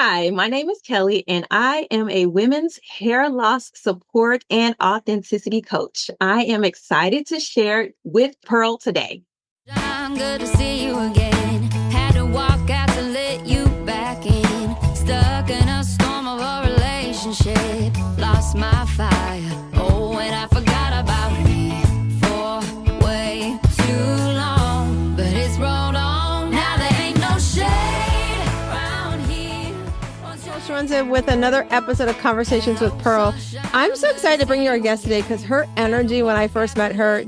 Hi, my name is Kelly, and I am a women's hair loss support and authenticity coach. I am excited to share with Pearl today. I'm good to see you again. Had to walk out to let you back in. Stuck in a storm of a relationship. Lost my fire. Oh, and I forgot about me for way too long. But it's rolled on. Now there ain't no shade around here. Runs with another episode of Conversations with Pearl. I'm so excited to bring you our guest today because her energy when I first met her,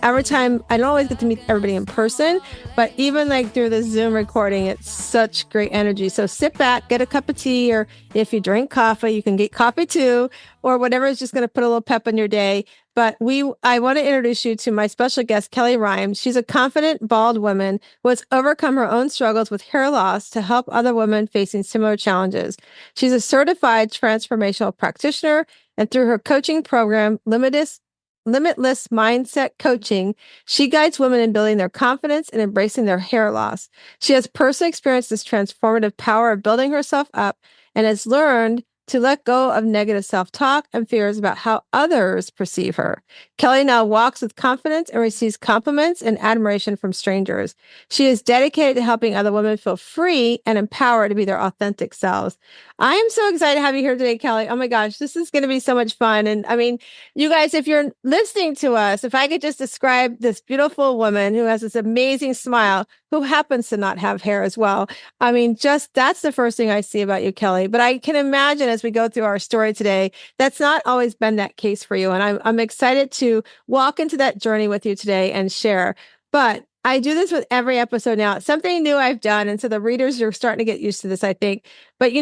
every time, I don't always get to meet everybody in person, but even like through the Zoom recording, it's such great energy. So sit back, get a cup of tea, or if you drink coffee, you can get coffee too, or whatever is just going to put a little pep in your day. But I want to introduce you to my special guest, Kellie Rhymes. She's a confident, bald woman who has overcome her own struggles with hair loss to help other women facing similar challenges. She's a certified transformational practitioner, and through her coaching program, Limitless Mindset Coaching, she guides women in building their confidence and embracing their hair loss. She has personally experienced this transformative power of building herself up and has learned to let go of negative self-talk and fears about how others perceive her. Kellie now walks with confidence and receives compliments and admiration from strangers. She is dedicated to helping other women feel free and empowered to be their authentic selves. I am so excited to have you here today, Kellie. Oh my gosh, this is going to be so much fun. And I mean, you guys, if you're listening to us, if I could just describe this beautiful woman who has this amazing smile, who happens to not have hair as well. I mean, just that's the first thing I see about you, Kellie. But I can imagine as we go through our story today, that's not always been that case for you. And I'm excited to walk into that journey with you today and share. But I do this with every episode now. It's something new I've done. And so the readers are starting to get used to this, I think. But,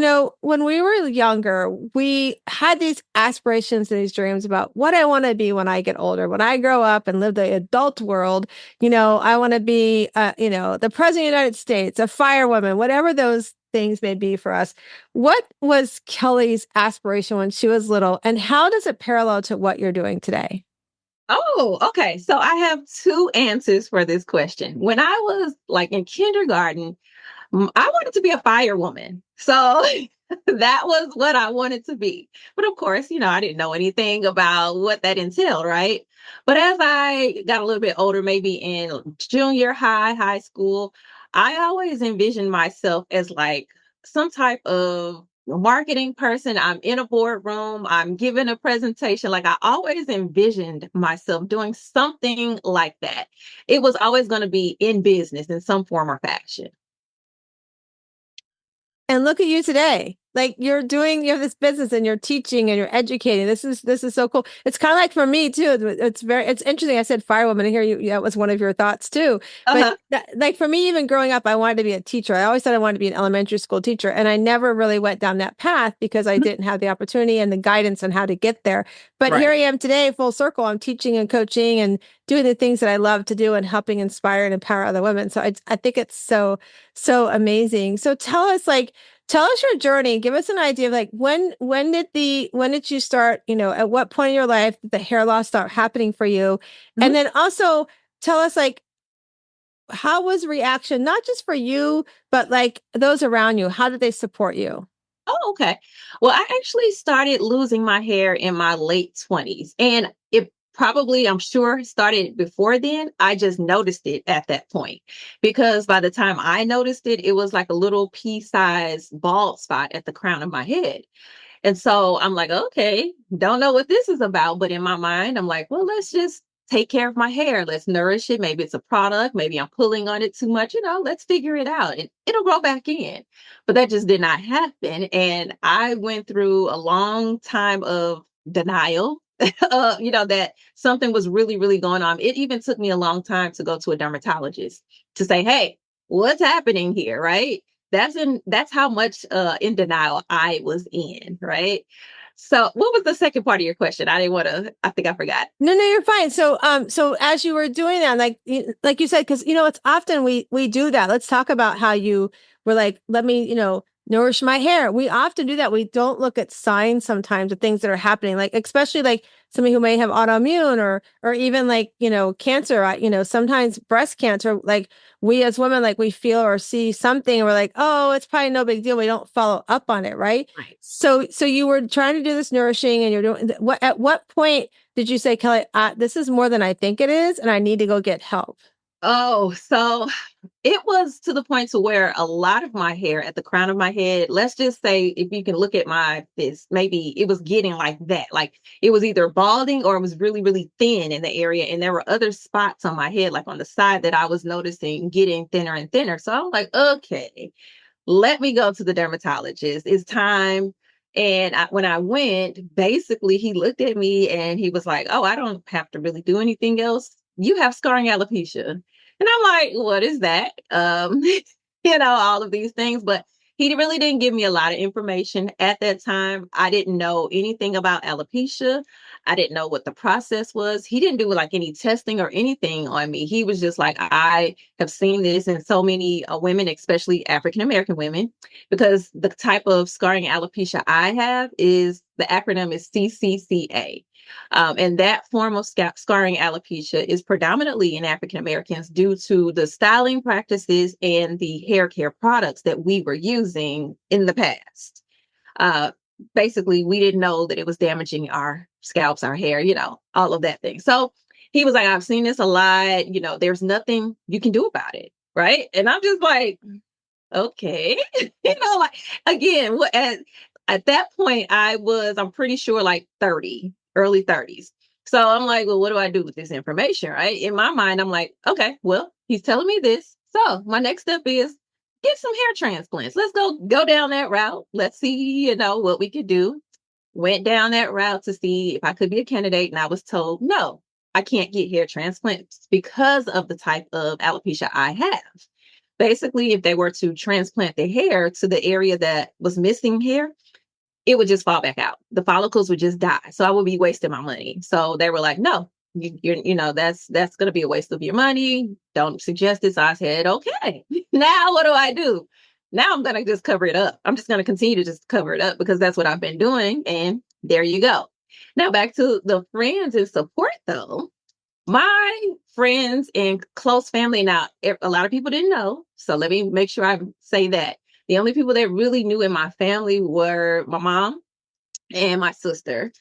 when we were younger, we had these aspirations and these dreams about what I want to be when I get older. When I grow up and live the adult world, I want to be, the president of the United States, a firewoman, whatever those things may be for us. What was Kellie's aspiration when she was little? And how does it parallel to what you're doing today? Oh, okay. So I have two answers for this question. When I was like in kindergarten, I wanted to be a firewoman. So that was what I wanted to be. But of course, I didn't know anything about what that entailed, right? But as I got a little bit older, maybe in junior high school, I always envisioned myself as like some type of marketing person. I'm in a boardroom, I'm giving a presentation. Like I always envisioned myself doing something like that. It was always going to be in business in some form or fashion. And look at you today. Like you have this business and you're teaching and you're educating. This is so cool. It's kind of like for me too. It's interesting. I said firewoman, and here that was one of your thoughts too. Uh-huh. But like for me, even growing up, I wanted to be a teacher. I always said I wanted to be an elementary school teacher, and I never really went down that path because I didn't have the opportunity and the guidance on how to get there. But Here I am today, full circle. I'm teaching and coaching and doing the things that I love to do and helping inspire and empower other women. So I think it's so amazing. So tell us your journey. Give us an idea of like when did you start, at what point in your life did the hair loss start happening for you? Mm-hmm. And then also tell us like how was reaction, not just for you, but like those around you? How did they support you? Oh, okay. Well, I actually started losing my hair in my late 20s, and it probably, I'm sure, started before then. I just noticed it at that point because by the time I noticed it, it was like a little pea-sized bald spot at the crown of my head. And so I'm like, okay, don't know what this is about. But in my mind, I'm like, well, let's just take care of my hair. Let's nourish it. Maybe it's a product. Maybe I'm pulling on it too much. Let's figure it out and it'll grow back in. But that just did not happen. And I went through a long time of denial, that something was really, really going on. It even took me a long time to go to a dermatologist to say, hey, what's happening here? Right. That's how much in denial I was in. Right. So what was the second part of your question? I think I forgot. No, you're fine. So as you were doing that, like you said, because, it's often we do that. Let's talk about how you were like, let me, nourish my hair. We often do that. We don't look at signs sometimes of things that are happening, like especially like somebody who may have autoimmune or even like, cancer, sometimes breast cancer, like we as women, like we feel or see something and we're like, oh, it's probably no big deal. We don't follow up on it, right? Right. So you were trying to do this nourishing and you're doing at what point did you say, Kelly, this is more than I think it is and I need to go get help? Oh, so it was to the point to where a lot of my hair at the crown of my head, let's just say if you can look at my fist, maybe it was getting like that. Like it was either balding or it was really, really thin in the area. And there were other spots on my head, like on the side that I was noticing getting thinner and thinner. So I was like, okay, let me go to the dermatologist. It's time. And when I went, basically he looked at me and he was like, oh, I don't have to really do anything else. You have scarring alopecia. And I'm like, what is that? All of these things. But he really didn't give me a lot of information at that time. I didn't know anything about alopecia. I didn't know what the process was. He didn't do like any testing or anything on me. He was just like, I have seen this in so many women, especially African American women, because the type of scarring alopecia I have is the acronym is CCCA. And that form of scarring alopecia is predominantly in African Americans due to the styling practices and the hair care products that we were using in the past. Basically, we didn't know that it was damaging our scalps, our hair, all of that thing. So he was like, I've seen this a lot, there's nothing you can do about it. Right. And I'm just like, okay, like again, at that point, I'm pretty sure like 30, early 30s. So I'm like, well, what do I do with this information? Right. In my mind, I'm like, okay, well, he's telling me this. So my next step is get some hair transplants. Let's go down that route. Let's see, what we could do. Went down that route to see if I could be a candidate. And I was told, no, I can't get hair transplants because of the type of alopecia I have. Basically, if they were to transplant the hair to the area that was missing hair, it would just fall back out. The follicles would just die. So I would be wasting my money. So they were like, no, that's going to be a waste of your money. Don't suggest this. I said, okay, now what do I do? Now I'm going to just cover it up. I'm just going to continue to just cover it up because that's what I've been doing. And there you go. Now back to the friends and support though. My friends and close family, now a lot of people didn't know. So let me make sure I say that. The only people that really knew in my family were my mom and my sister.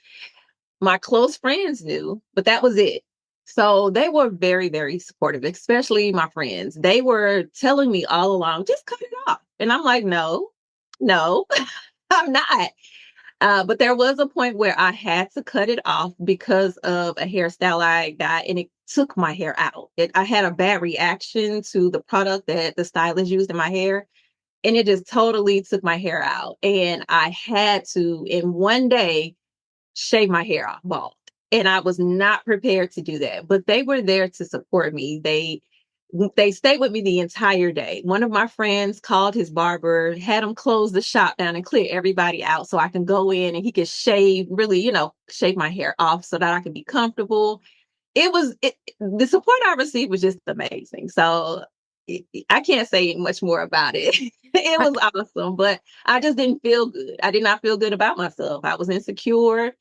My close friends knew, but that was it. So they were very, very supportive, especially my friends. They were telling me all along, just cut it off. And I'm like, no, I'm not. But there was a point where I had to cut it off because of a hairstyle I got, and it took my hair out. I had a bad reaction to the product that the stylist used in my hair, and it just totally took my hair out. And I had to, in one day, shave my hair off bald. And I was not prepared to do that. But they were there to support me. They stayed with me the entire day. One of my friends called his barber, had him close the shop down and clear everybody out so I can go in and he could shave my hair off so that I could be comfortable. The support I received was just amazing. So I can't say much more about it. It was awesome, but I just didn't feel good. I did not feel good about myself. I was insecure.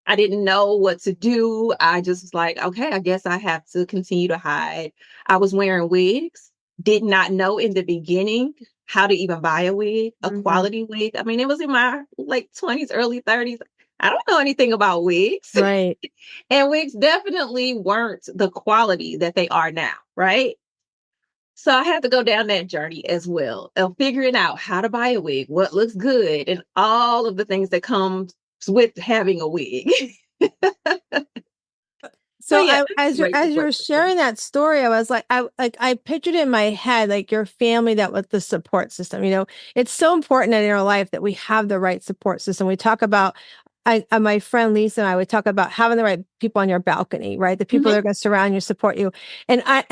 I didn't know what to do. I just was like, okay, I guess I have to continue to hide. I was wearing wigs, did not know in the beginning how to even buy a wig, a quality wig. I mean, it was in my late 20s, early 30s. I don't know anything about wigs. Right. And wigs definitely weren't the quality that they are now, right? So I had to go down that journey as well of figuring out how to buy a wig, what looks good, and all of the things that come with having a wig. So yeah, as you're sharing that story, I was like, I pictured in my head, like your family that was the support system. It's so important in our life that we have the right support system. We talk about, my friend Lisa and I would talk about having the right people on your balcony, right? The people that are going to surround you, support you. And I